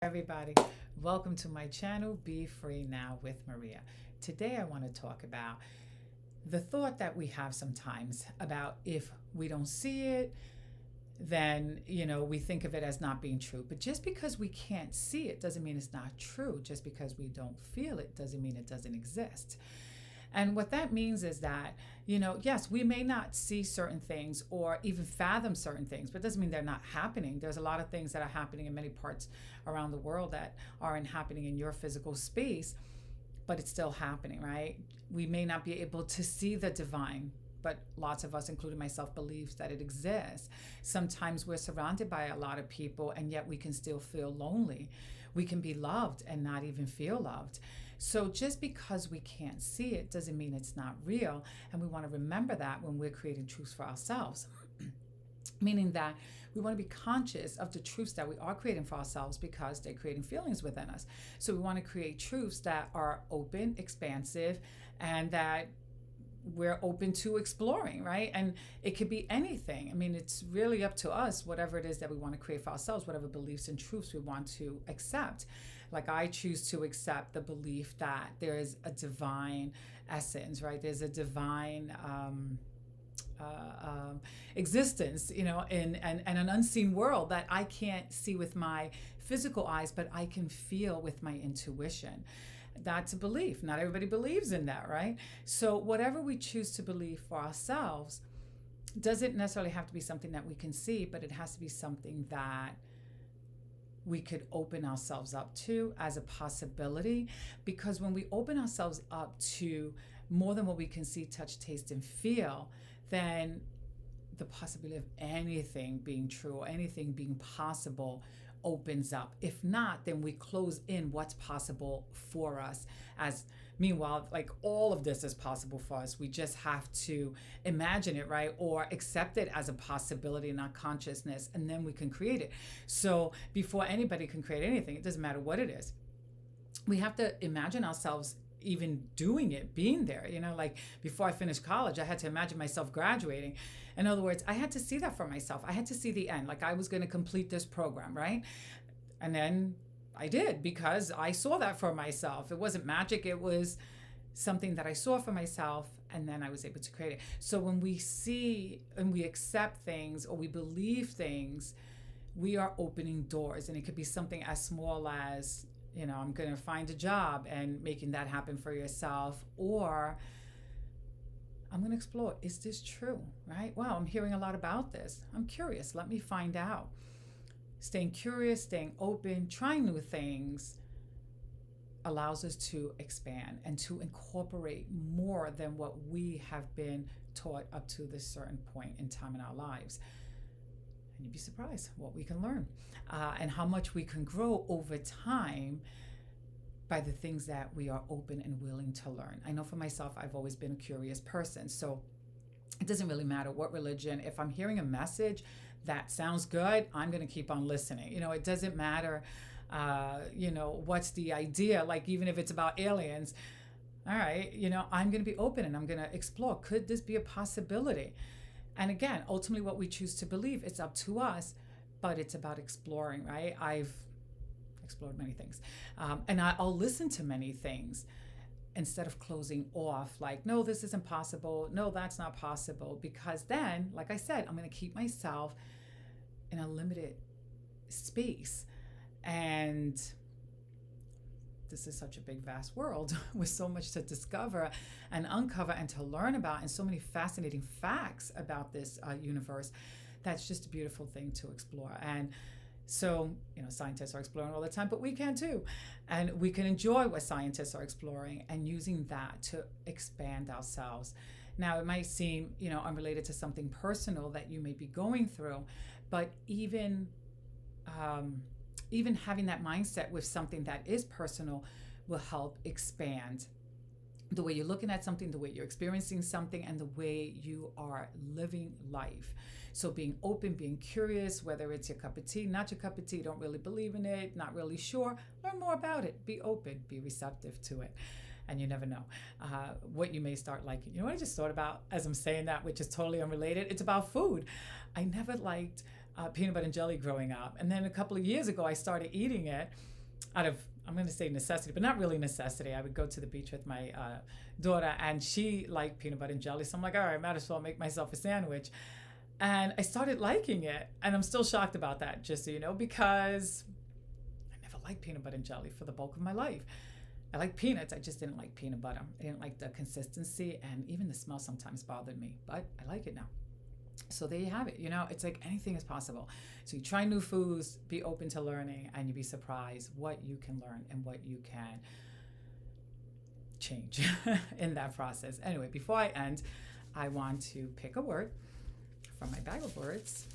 everybody. Welcome to my channel, Be Free Now with Maria. Today I want to talk about the thought that we have sometimes about if we don't see it, then, we think of it as not being true. But just because we can't see it doesn't mean it's not true. Just because we don't feel it doesn't mean it doesn't exist. And what that means is that, yes, we may not see certain things or even fathom certain things, but it doesn't mean they're not happening. There's a lot of things that are happening in many parts around the world that aren't happening in your physical space, but it's still happening, right? We may not be able to see the divine, but lots of us, including myself, believes that it exists. Sometimes we're surrounded by a lot of people, and yet we can still feel lonely. We can be loved and not even feel loved. So just because we can't see it doesn't mean it's not real. And we want to remember that when we're creating truths for ourselves. Meaning that we want to be conscious of the truths that we are creating for ourselves because they're creating feelings within us. So we want to create truths that are open, expansive, and that we're open to exploring, right? And it could be anything. I mean, it's really up to us, whatever it is that we want to create for ourselves, whatever beliefs and truths we want to accept. Like I choose to accept the belief that there is a divine essence, right? There's a divine existence, and an unseen world that I can't see with my physical eyes, but I can feel with my intuition. That's a belief. Not everybody believes in that, right? So whatever we choose to believe for ourselves doesn't necessarily have to be something that we can see, but it has to be something that we could open ourselves up to as a possibility. Because when we open ourselves up to more than what we can see, touch, taste, and feel, then the possibility of anything being true or anything being possible opens up. If not, then we close in what's possible for us. As meanwhile, like all of this is possible for us. We just have to imagine it, right? Or accept it as a possibility in our consciousness, and then we can create it. So before anybody can create anything, it doesn't matter what it is, we have to imagine ourselves even doing it, being there. Like before I finished college, I had to imagine myself graduating. In other words, I had to see that for myself. I had to see the end, like I was going to complete this program, right? And then I did, because I saw that for myself. It wasn't magic. It was something that I saw for myself, and then I was able to create it. So when we see and we accept things or we believe things, we are opening doors. And it could be something as small as, I'm going to find a job and making that happen for yourself. Or I'm going to explore, is this true, right? Wow, I'm hearing a lot about this. I'm curious. Let me find out. Staying curious, staying open, trying new things allows us to expand and to incorporate more than what we have been taught up to this certain point in time in our lives. And you'd be surprised what we can learn and how much we can grow over time by the things that we are open and willing to learn. I know for myself, I've always been a curious person. So it doesn't really matter what religion. If I'm hearing a message that sounds good, I'm going to keep on listening. It doesn't matter, what's the idea. Like even if it's about aliens, all right, I'm going to be open and I'm going to explore. Could this be a possibility? And again, ultimately what we choose to believe, it's up to us, but it's about exploring, right? I've explored many things. And I'll listen to many things instead of closing off like, no, this isn't possible. No, that's not possible. Because then, like I said, I'm going to keep myself in a limited space. And this is such a big, vast world with so much to discover and uncover and to learn about, and so many fascinating facts about this universe. That's just a beautiful thing to explore. And so, scientists are exploring all the time, but we can too. And we can enjoy what scientists are exploring and using that to expand ourselves. Now, it might seem, unrelated to something personal that you may be going through, but even having that mindset with something that is personal will help expand the way you're looking at something, the way you're experiencing something, and the way you are living life. So being open, being curious, whether it's your cup of tea, not your cup of tea, don't really believe in it, not really sure, learn more about it. Be open, be receptive to it. And you never know what you may start liking. You know what I just thought about as I'm saying that, which is totally unrelated? It's about food. I never liked peanut butter and jelly growing up. And then a couple of years ago, I started eating it. out of, I'm going to say necessity, but not really necessity. I would go to the beach with my daughter, and she liked peanut butter and jelly. So I'm like, all right, I might as well make myself a sandwich. And I started liking it. And I'm still shocked about that, just so you know, because I never liked peanut butter and jelly for the bulk of my life. I like peanuts. I just didn't like peanut butter. I didn't like the consistency, and even the smell sometimes bothered me, but I like it now. So there you have it. You know, it's like anything is possible. So you try new foods, be open to learning, and you'd be surprised what you can learn and what you can change in that process. Anyway, before I end, I want to pick a word from my bag of words.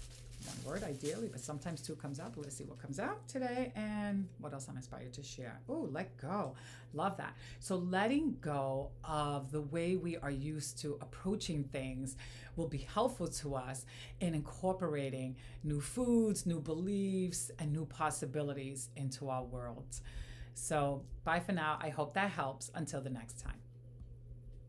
One word ideally, but sometimes two comes out. But let's see what comes out today and what else I'm inspired to share. Oh, let go. Love that. So letting go of the way we are used to approaching things will be helpful to us in incorporating new foods, new beliefs, and new possibilities into our world. So bye for now. I hope that helps. Until the next time.